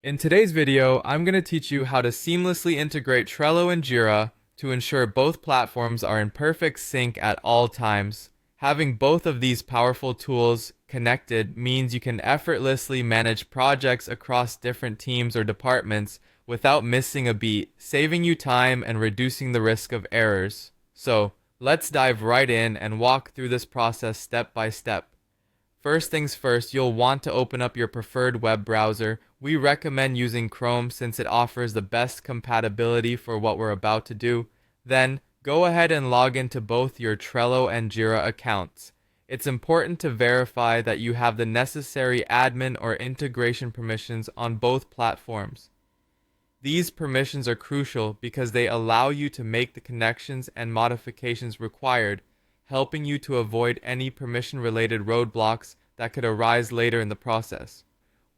In today's video, I'm going to teach you how to seamlessly integrate Trello and Jira to ensure both platforms are in perfect sync at all times. Having both of these powerful tools connected means you can effortlessly manage projects across different teams or departments without missing a beat, saving you time and reducing the risk of errors. So, let's dive right in and walk through this process step by step. First things first, you'll want to open up your preferred web browser. We recommend using Chrome since it offers the best compatibility for what we're about to do. Then, go ahead and log into both your Trello and Jira accounts. It's important to verify that you have the necessary admin or integration permissions on both platforms. These permissions are crucial because they allow you to make the connections and modifications required, helping you to avoid any permission-related roadblocks that could arise later in the process.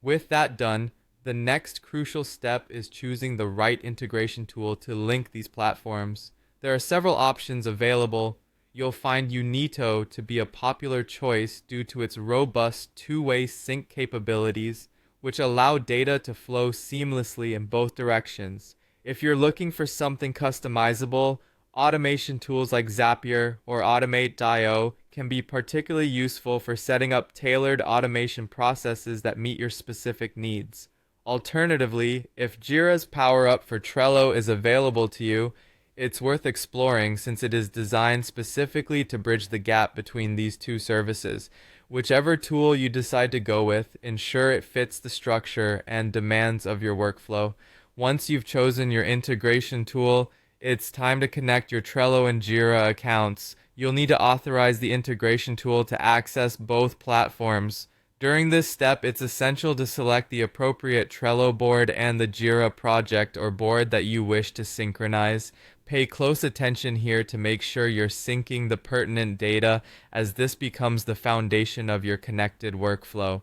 With that done, the next crucial step is choosing the right integration tool to link these platforms. There are several options available. You'll find Unito to be a popular choice due to its robust two-way sync capabilities, which allow data to flow seamlessly in both directions. If you're looking for something customizable, automation tools like Zapier or Automate.io can be particularly useful for setting up tailored automation processes that meet your specific needs. Alternatively, if Jira's power-up for Trello is available to you, it's worth exploring since it is designed specifically to bridge the gap between these two services. Whichever tool you decide to go with, ensure it fits the structure and demands of your workflow. Once you've chosen your integration tool, it's time to connect your Trello and Jira accounts. You'll need to authorize the integration tool to access both platforms. During this step, it's essential to select the appropriate Trello board and the Jira project or board that you wish to synchronize. Pay close attention here to make sure you're syncing the pertinent data, as this becomes the foundation of your connected workflow.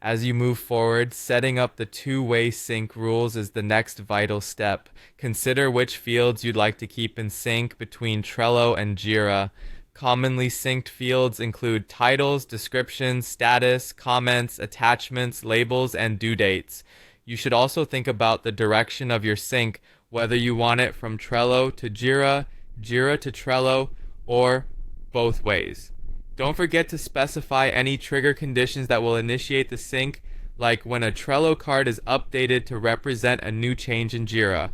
As you move forward, setting up the two-way sync rules is the next vital step. Consider which fields you'd like to keep in sync between Trello and Jira. Commonly synced fields include titles, descriptions, status, comments, attachments, labels, and due dates. You should also think about the direction of your sync, whether you want it from Trello to Jira, Jira to Trello, or both ways. Don't forget to specify any trigger conditions that will initiate the sync, like when a Trello card is updated to represent a new change in Jira.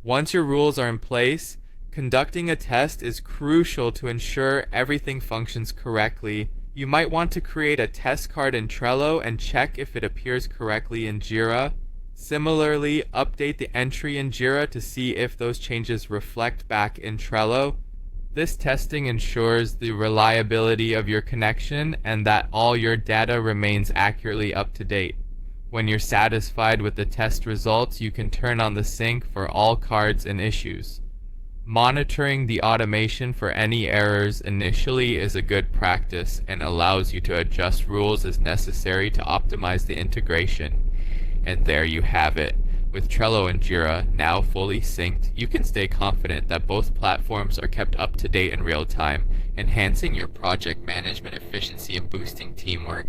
Once your rules are in place, conducting a test is crucial to ensure everything functions correctly. You might want to create a test card in Trello and check if it appears correctly in Jira. Similarly, update the entry in Jira to see if those changes reflect back in Trello. This testing ensures the reliability of your connection and that all your data remains accurately up to date. When you're satisfied with the test results, you can turn on the sync for all cards and issues. Monitoring the automation for any errors initially is a good practice and allows you to adjust rules as necessary to optimize the integration. And there you have it. With Trello and Jira now fully synced, you can stay confident that both platforms are kept up to date in real time, enhancing your project management efficiency and boosting teamwork.